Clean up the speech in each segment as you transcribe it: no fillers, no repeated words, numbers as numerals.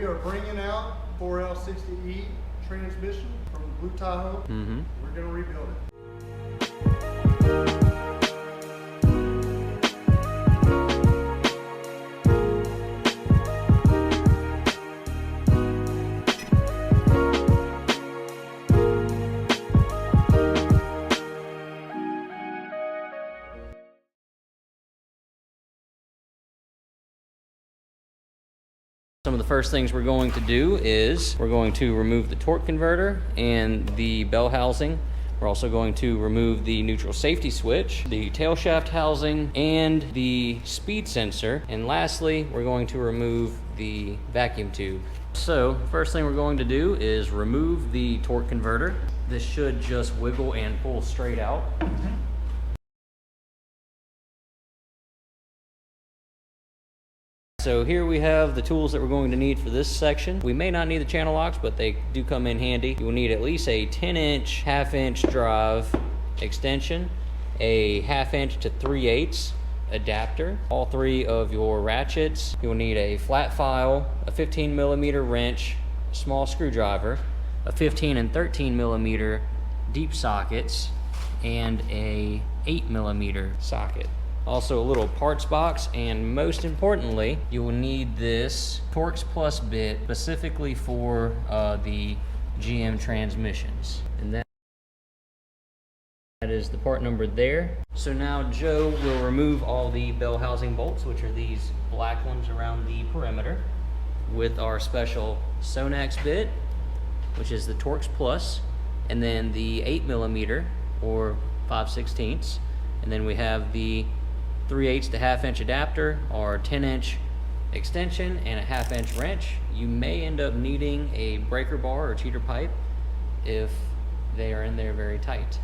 are bringing out 4L60E transmission from the Blue Tahoe. We're going to rebuild it. Some of the first things we're going to do is we're going to remove the torque converter and the bell housing. We're also going to remove the neutral safety switch, the tail shaft housing, and the speed sensor. And lastly, we're going to remove the vacuum tube. So first thing we're going to do is remove the torque converter. This should just wiggle and pull straight out. So here we have the tools that we're going to need for this section. We may not need the channel locks, but they do come in handy. You will need at least a 10-inch, half-inch drive extension, a half-inch to 3/8 adapter, all three of your ratchets. You'll need a flat file, a 15mm wrench, small screwdriver, a 15 and 13mm deep sockets, and a 8mm socket. Also a little parts box, and most importantly, you will need this Torx Plus bit specifically for the GM transmissions. And that is the part number there. So now Joe will remove all the bell housing bolts, which are these black ones around the perimeter, with our special Sonax bit, which is the Torx Plus, and then the 8mm or 5/16. And then we have the 3/8 to half-inch adapter, or 10-inch extension, and a half-inch wrench. You may end up needing a breaker bar or cheater pipe if they are in there very tight.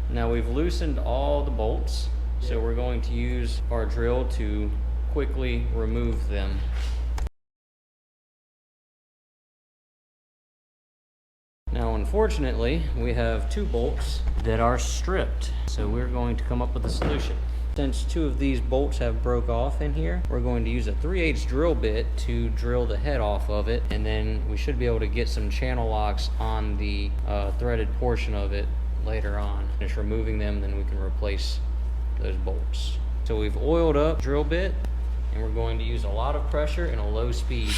Now we've loosened all the bolts, so we're going to use our drill to quickly remove them. Now unfortunately, we have two bolts that are stripped, so we're going to come up with a solution. Since two of these bolts have broke off in here, we're going to use a 3/8 drill bit to drill the head off of it, and then we should be able to get some channel locks on the threaded portion of it later on. Finish removing them, then we can replace those bolts. So we've oiled up drill bit, and we're going to use a lot of pressure and a low speed.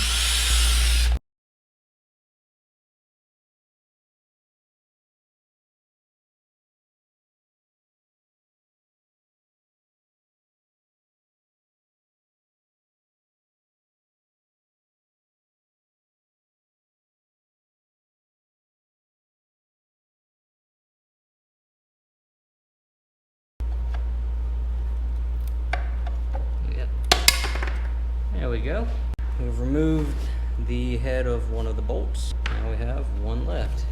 There we go. We've removed the head of one of the bolts. Now we have one left.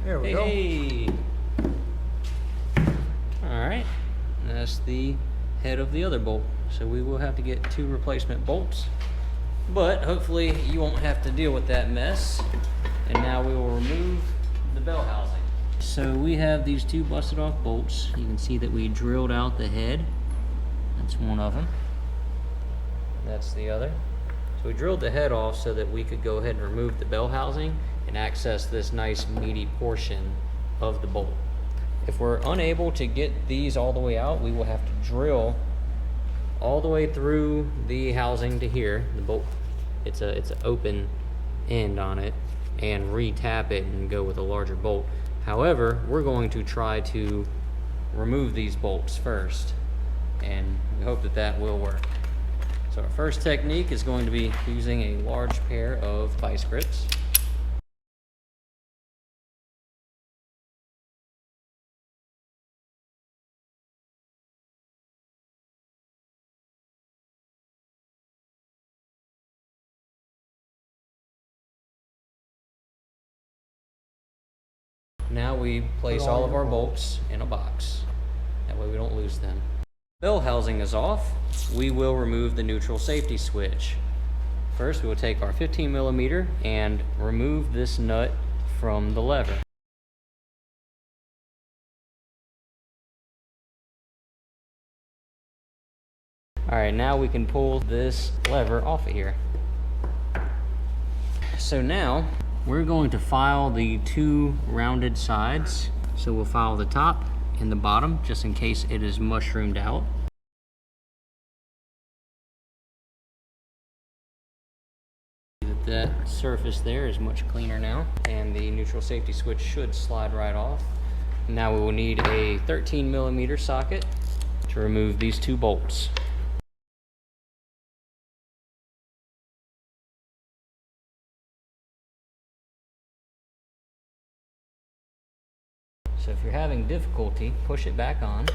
There we go. Hey. Alright. That's the head of the other bolt. So we will have to get two replacement bolts. But hopefully you won't have to deal with that mess. And now we will remove the bell housing. So we have these two busted off bolts. You can see that we drilled out the head. That's one of them. That's the other. So we drilled the head off so that we could go ahead and remove the bell housing and access this nice meaty portion of the bolt. If we're unable to get these all the way out, we will have to drill all the way through the housing to here. The bolt, it's an open end on it, and re-tap it and go with a larger bolt. However, we're going to try to remove these bolts first, and we hope that that will work. So our first technique is going to be using a large pair of vice grips. Now we place all of our bolts in a box. That way we don't lose them. Bell housing is off. We will remove the neutral safety switch. First, we will take our 15mm and remove this nut from the lever. Alright, now we can pull this lever off of here. So now, we're going to file the two rounded sides. So we'll file the top and the bottom, just in case it is mushroomed out. That surface there is much cleaner now, and the neutral safety switch should slide right off. Now we will need a 13mm socket to remove these two bolts. So if you're having difficulty, push it back on,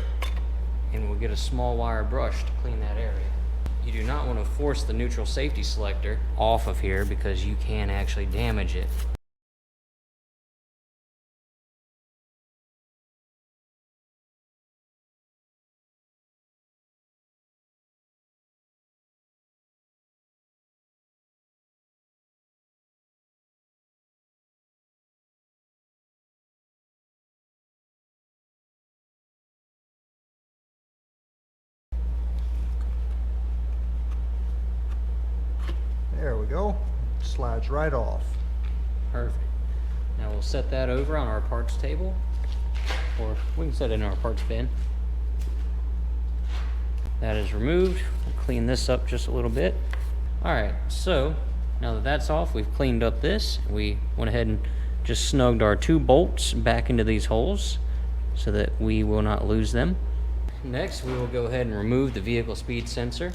and we'll get a small wire brush to clean that area. You do not want to force the neutral safety selector off of here because you can actually damage it. There we go. Slides right off. Perfect. Now we'll set that over on our parts table, or we can set it in our parts bin. That is removed. We'll clean this up just a little bit. Alright, so now that that's off, we've cleaned up this. We went ahead and just snugged our two bolts back into these holes so that we will not lose them. Next, we will go ahead and remove the vehicle speed sensor.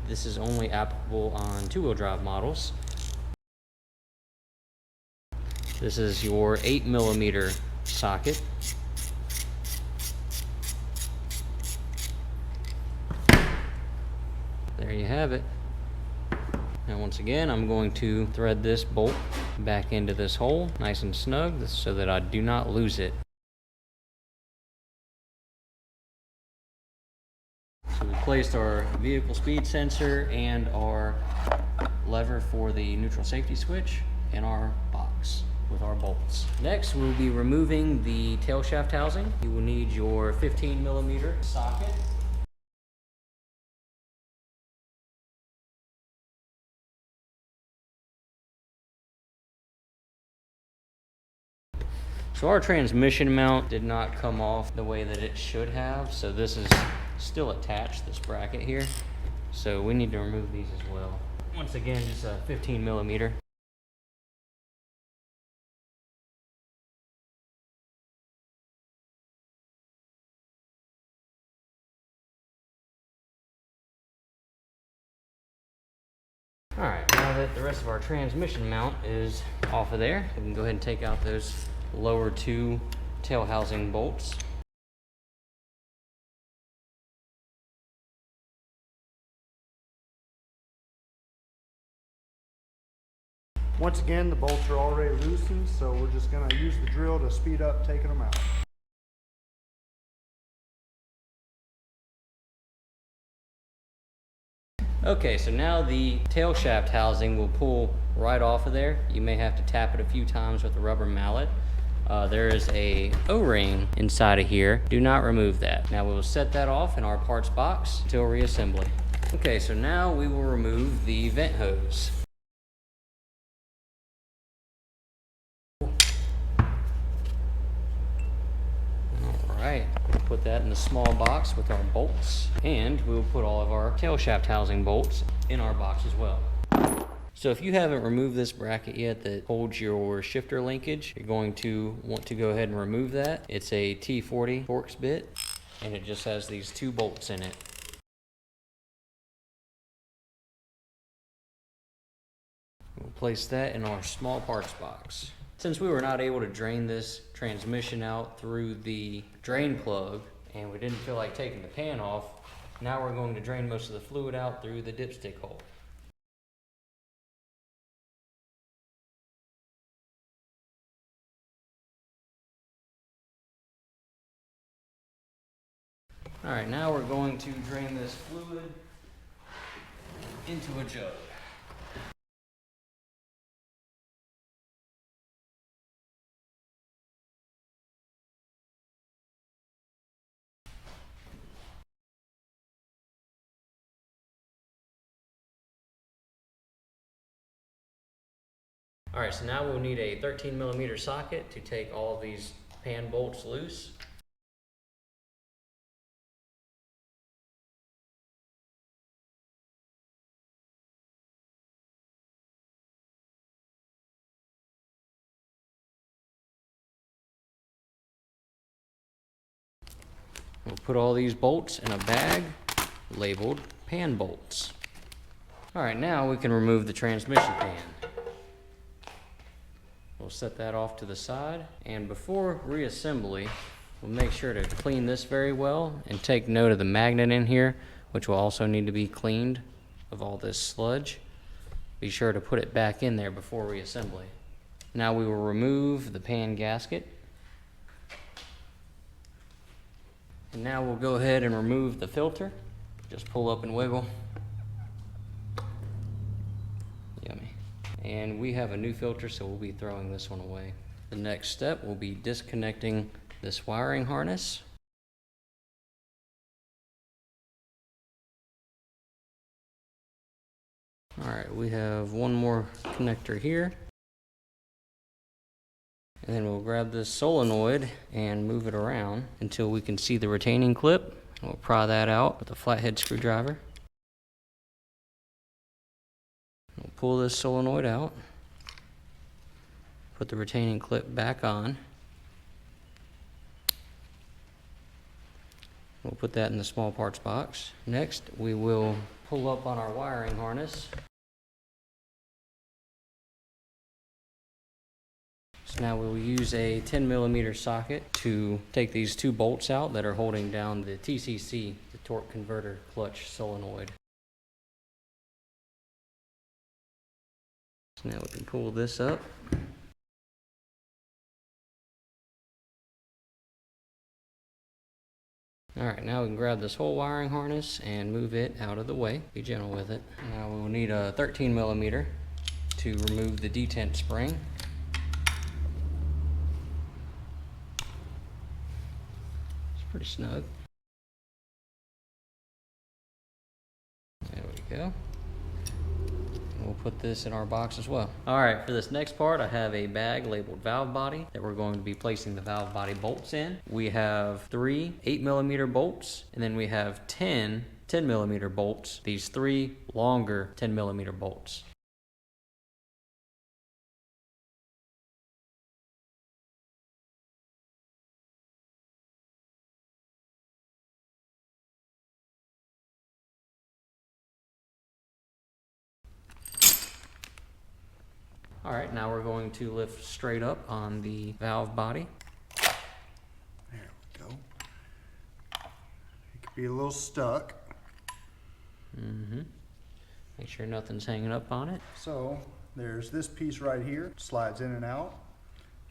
This is only applicable on two-wheel drive models. This is your 8mm socket. There you have it. Now once again, I'm going to thread this bolt back into this hole, nice and snug, so that I do not lose it. So we placed our vehicle speed sensor and our lever for the neutral safety switch in our box with our bolts. Next, we'll be removing the tail shaft housing. You will need your 15mm socket. So our transmission mount did not come off the way that it should have, so this is still attached, this bracket here. So we need to remove these as well. Once again, just a 15mm. Alright, now that the rest of our transmission mount is off of there, we can go ahead and take out those lower two tail housing bolts. Once again, the bolts are already loosened, so we're just going to use the drill to speed up taking them out. Okay, so now the tail shaft housing will pull right off of there. You may have to tap it a few times with a rubber mallet. There is a O-ring inside of here. Do not remove that. Now we will set that off in our parts box until reassembly. Okay, so now we will remove the vent hose. Alright, we'll put that in the small box with our bolts, and we'll put all of our tail shaft housing bolts in our box as well. So if you haven't removed this bracket yet that holds your shifter linkage, you're going to want to go ahead and remove that. It's a T40 Torx bit, and it just has these two bolts in it. We'll place that in our small parts box. Since we were not able to drain this transmission out through the drain plug, and we didn't feel like taking the pan off, now we're going to drain most of the fluid out through the dipstick hole. All right, now we're going to drain this fluid into a jug. All right, so now we'll need a 13mm socket to take all of these pan bolts loose. We'll put all these bolts in a bag labeled pan bolts. All right, now we can remove the transmission pan. We'll set that off to the side, and before reassembly, we'll make sure to clean this very well and take note of the magnet in here, which will also need to be cleaned of all this sludge. Be sure to put it back in there before reassembly. Now we will remove the pan gasket. And now we'll go ahead and remove the filter. Just pull up and wiggle. Yummy. And we have a new filter, so we'll be throwing this one away. The next step will be disconnecting this wiring harness. All right, we have one more connector here. And then we'll grab this solenoid and move it around until we can see the retaining clip. We'll pry that out with a flathead screwdriver. We'll pull this solenoid out. Put the retaining clip back on. We'll put that in the small parts box. Next, we will pull up on our wiring harness. So now we'll use a 10mm socket to take these two bolts out that are holding down the TCC, the torque converter clutch solenoid. So now we can pull this up. Alright, now we can grab this whole wiring harness and move it out of the way. Be gentle with it. Now we'll need a 13mm to remove the detent spring. Pretty snug. There we go. We'll put this in our box as well. All right, for this next part, I have a bag labeled valve body that we're going to be placing the valve body bolts in. We have 3 8mm bolts, and then we have 10 10mm bolts, these 3 longer 10mm bolts. All right, now we're going to lift straight up on the valve body. There we go. It could be a little stuck. Make sure nothing's hanging up on it. So there's this piece right here, slides in and out,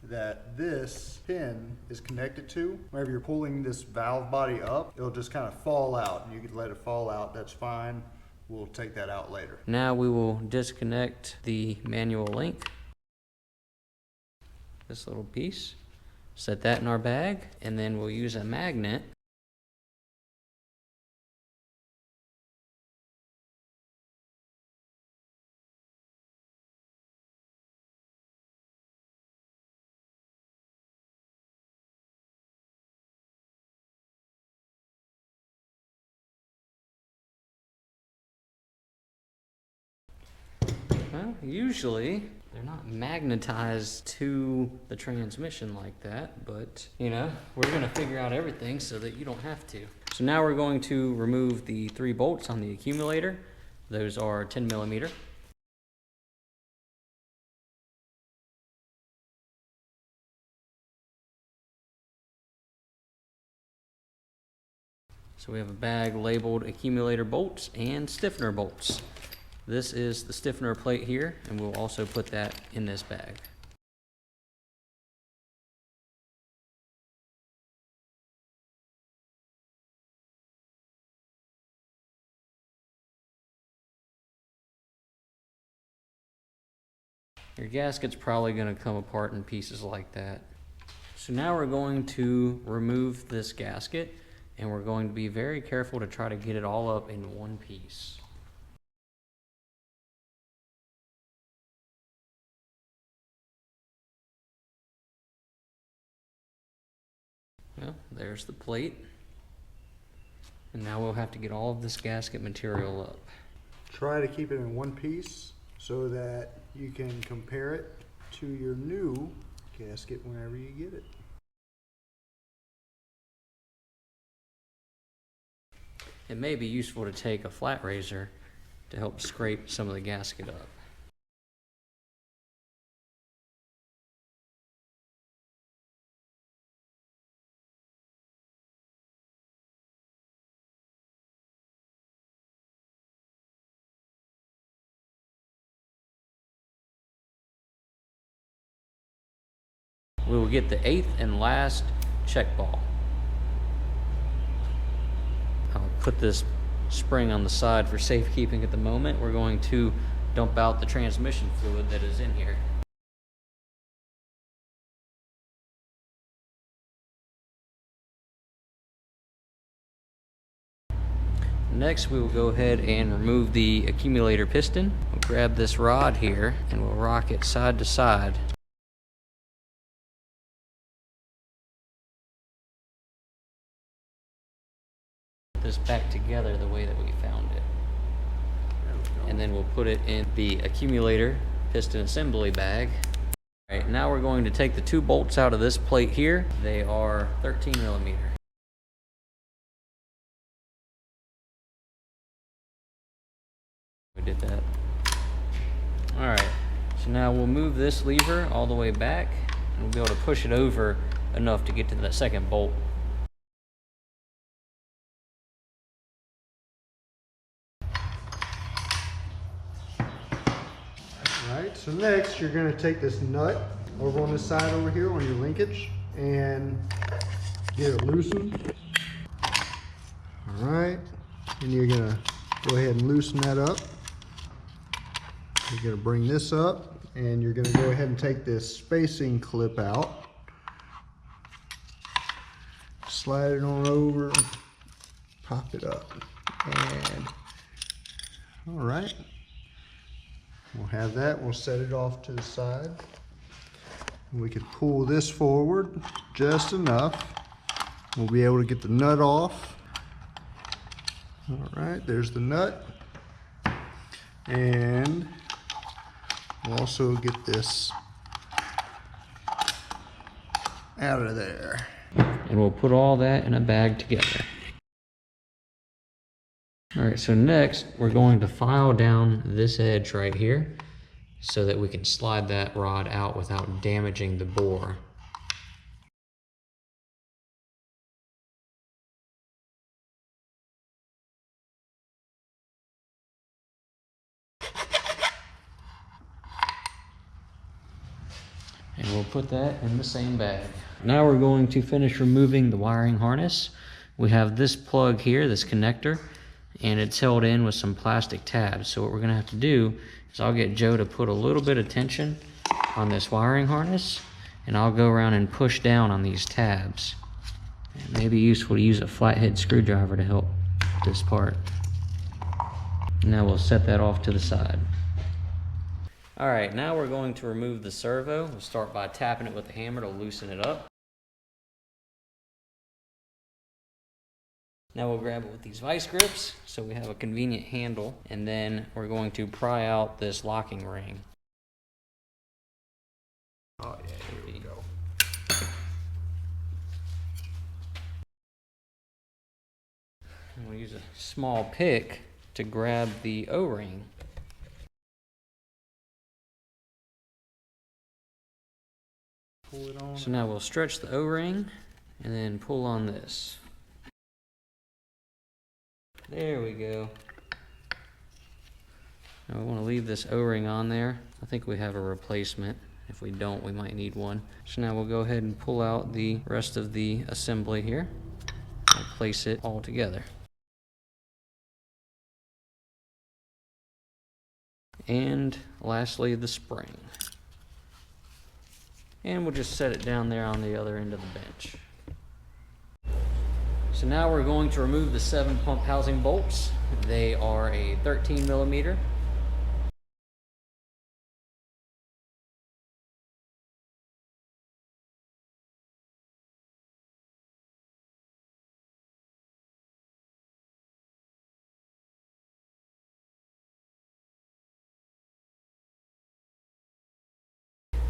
that this pin is connected to. Whenever you're pulling this valve body up, it'll just kind of fall out. You can let it fall out, that's fine. We'll take that out later. Now we will disconnect the manual link. This little piece. Set that in our bag, and then we'll use a magnet Well, usually they're not magnetized to the transmission like that, but you know, we're gonna figure out everything so that you don't have to. So now we're going to remove the 3 bolts on the accumulator. Those are 10mm. So we have a bag labeled accumulator bolts and stiffener bolts. This is the stiffener plate here, and we'll also put that in this bag. your gasket's probably going to come apart in pieces like that. So now we're going to remove this gasket, and we're going to be very careful to try to get it all up in one piece. Well, there's the plate. And now we'll have to get all of this gasket material up. Try to keep it in one piece so that you can compare it to your new gasket whenever you get it. It may be useful to take a flat razor to help scrape some of the gasket up. We will get the 8th and last check ball. I'll put this spring on the side for safekeeping at the moment. We're going to dump out the transmission fluid that is in here. Next, we will go ahead and remove the accumulator piston. We'll grab this rod here and we'll rock it side to side. This back together the way that we found it. And then we'll put it in the accumulator piston assembly bag. All right, now we're going to take the 2 bolts out of this plate here. They are 13 millimeter. We did that. All right, so now we'll move this lever all the way back and we'll be able to push it over enough to get to that second bolt. Alright, so next you're going to take this nut over on this side over here on your linkage and get it loosened. Alright, and you're going to go ahead and loosen that up. You're going to bring this up and you're going to go ahead and take this spacing clip out. Slide it on over, pop it up, and alright. We'll have that, we'll set it off to the side. We can pull this forward just enough. We'll be able to get the nut off. All right, there's the nut. And we'll also get this out of there. And we'll put all that in a bag together. All right, so next we're going to file down this edge right here so that we can slide that rod out without damaging the bore. And we'll put that in the same bag. Now we're going to finish removing the wiring harness. We have this plug here, this connector, and it's held in with some plastic tabs. So what we're gonna have to do is I'll get Joe to put a little bit of tension on this wiring harness, and I'll go around and push down on these tabs. It may be useful to use a flathead screwdriver to help this part. Now we'll set that off to the side. All right, now we're going to remove the servo. We'll start by tapping it with a hammer to loosen it up. Now we'll grab it with these vice grips so we have a convenient handle, and then we're going to pry out this locking ring. Oh yeah, here we go. And we'll use a small pick to grab the O-ring. Pull it on. So now we'll stretch the O-ring and then pull on this. There we go. Now we want to leave this O-ring on there. I think we have a replacement. If we don't, we might need one. So now we'll go ahead and pull out the rest of the assembly here and place it all together. And lastly, the spring. and we'll just set it down there on the other end of the bench. So now we're going to remove the 7 pump housing bolts. They are a 13 millimeter.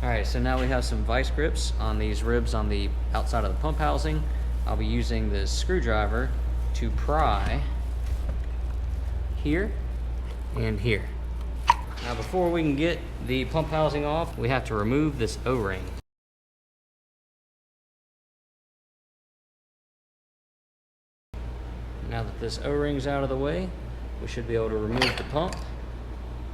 Alright, so now we have some vice grips on these ribs on the outside of the pump housing. I'll be using this screwdriver to pry here and here. Now before we can get the pump housing off, we have to remove this O-ring. Now that this O-ring's out of the way, we should be able to remove the pump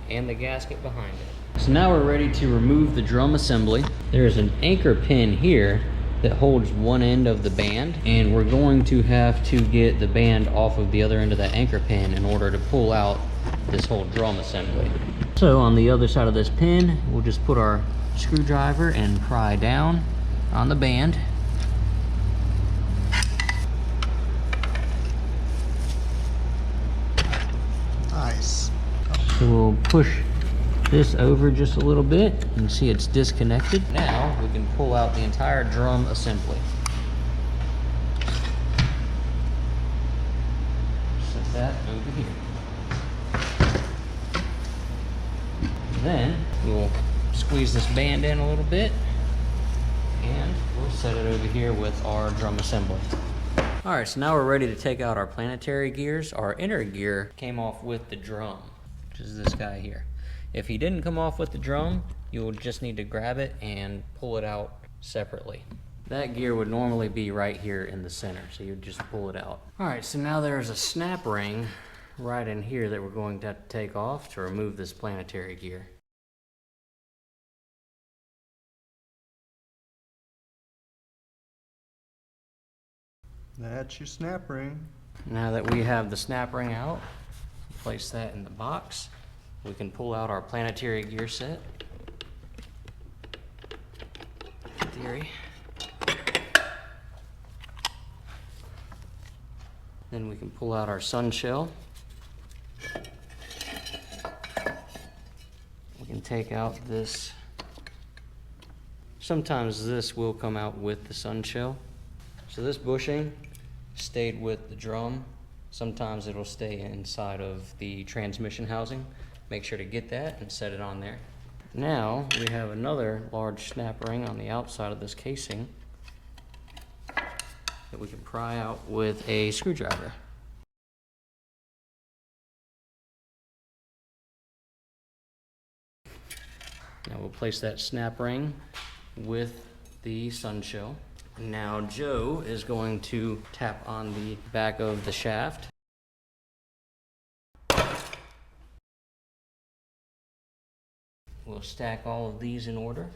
and the gasket behind it. So now we're ready to remove the drum assembly. There's an anchor pin here that holds one end of the band, and we're going to have to get the band off of the other end of that anchor pin in order to pull out this whole drum assembly. So on the other side of this pin, we'll just put our screwdriver and pry down on the band. Nice. So we'll push this over just a little bit and see it's disconnected. Now we can pull out the entire drum assembly. Set that over here. Then we'll squeeze this band in a little bit and we'll set it over here with our drum assembly. Alright, so now we're ready to take out our planetary gears. Our inner gear came off with the drum, which is this guy here. If he didn't come off with the drum, you'll just need to grab it and pull it out separately. That gear would normally be right here in the center, so you'd just pull it out. Alright, so now there's a snap ring right in here that we're going to have to take off to remove this planetary gear. That's your snap ring. Now that we have the snap ring out, place that in the box. We can pull out our planetary gear set. In theory. Then we can pull out our sun shell. We can take out this. Sometimes this will come out with the sun shell. So this bushing stayed with the drum. Sometimes it'll stay inside of the transmission housing. Make sure to get that and set it on there. Now we have another large snap ring on the outside of this casing that we can pry out with a screwdriver. Now we'll place that snap ring with the sun shell. Now Joe is going to tap on the back of the shaft. We'll stack all of these in order.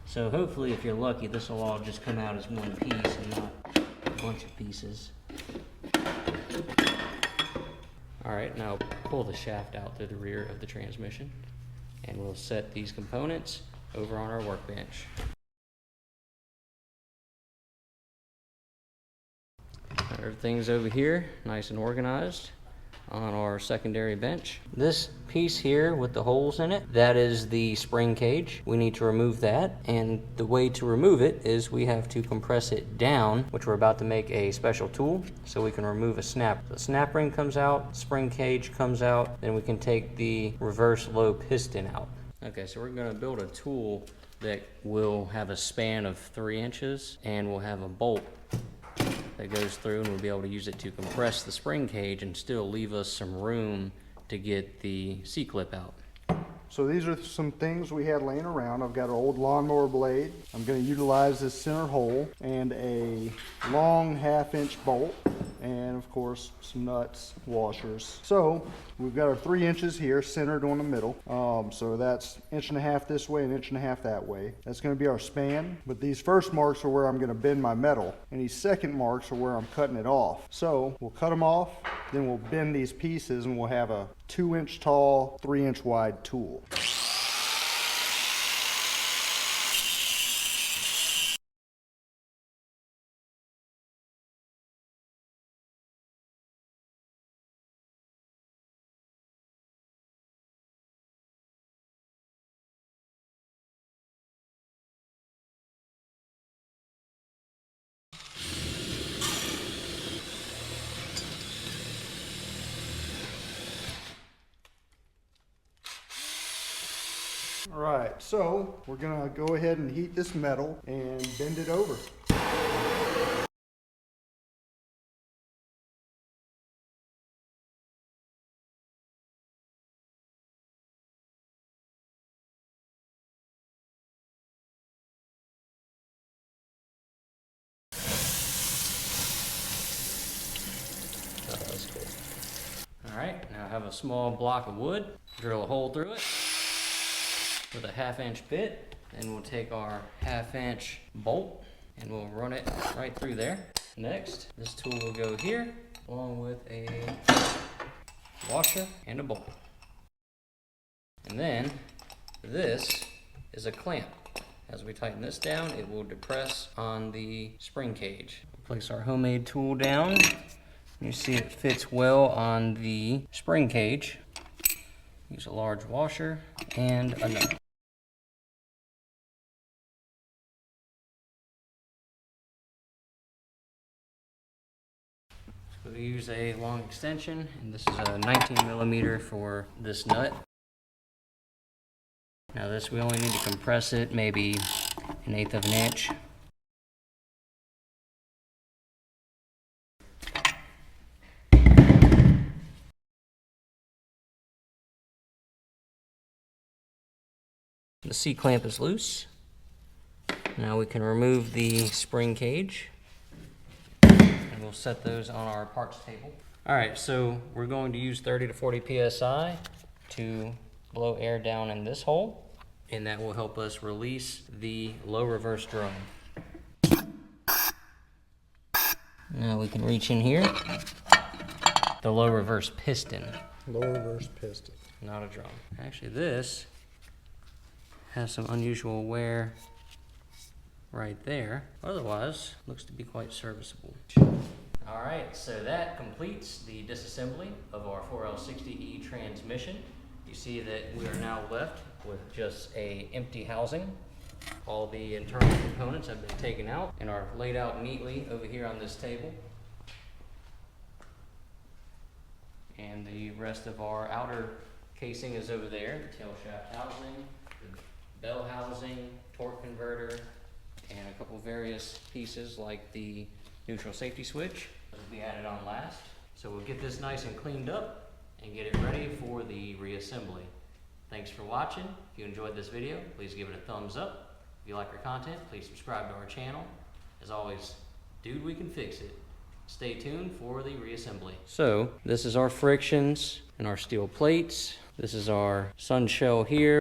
So hopefully, if you're lucky, this will all just come out as one piece and not a bunch of pieces. Alright, now pull the shaft out through the rear of the transmission, and we'll set these components over on our workbench. Everything's over here, nice and organized on our secondary bench. This piece here with the holes in it, that is the spring cage. We need to remove that, and the way to remove it is we have to compress it down, which we're about to make a special tool so we can remove a snap. The snap ring comes out, spring cage comes out, then we can take the reverse low piston out. Okay, so we're going to build a tool that will have a span of 3 inches, and we'll have a bolt that goes through, and we'll be able to use it to compress the spring cage and still leave us some room to get the C-clip out. So these are some things we had laying around. I've got an old lawnmower blade. I'm going to utilize this center hole and a long 1/2 inch bolt and of course some nuts, washers. So we've got our 3 inches here centered on the middle. So that's 1.5 inches this way and 1.5 inches that way. That's going to be our span. But these first marks are where I'm going to bend my metal, and these second marks are where I'm cutting it off. So we'll cut them off, then we'll bend these pieces, and we'll have a 2-inch tall, 3-inch wide tool. All right, so we're gonna go ahead and heat this metal and bend it over. Oh, that's cool. All right, now I have a small block of wood. Drill a hole through it with a 1/2 inch bit, and we'll take our 1/2 inch bolt and we'll run it right through there. Next, this tool will go here along with a washer and a bolt. And then this is a clamp. As we tighten this down, it will depress on the spring cage. We'll place our homemade tool down. You see it fits well on the spring cage. Use a large washer and a nut. So we use a long extension, and this is a 19 millimeter for this nut. Now this, we only need to compress it maybe 1/8 of an inch. The C-clamp is loose. Now we can remove the spring cage, and we'll set those on our parts table. All right, so we're going to use 30 to 40 PSI to blow air down in this hole, and that will help us release the low reverse drum. Now we can reach in here. The low reverse piston. Low reverse piston. Not a drum. Actually, this has some unusual wear right there. Otherwise, looks to be quite serviceable. All right, so that completes the disassembly of our 4L60E transmission. You see that we are now left with just a empty housing. All the internal components have been taken out and are laid out neatly over here on this table. And the rest of our outer casing is over there, the tail shaft housing, the bell housing, torque converter, and a couple various pieces like the neutral safety switch that will be added on last. So we'll get this nice and cleaned up and get it ready for the reassembly. Thanks for watching. If you enjoyed this video, please give it a thumbs up. If you like our content, please subscribe to our channel. As always, dude, we can fix it. Stay tuned for the reassembly. So this is our frictions and our steel plates. This is our sun shell here.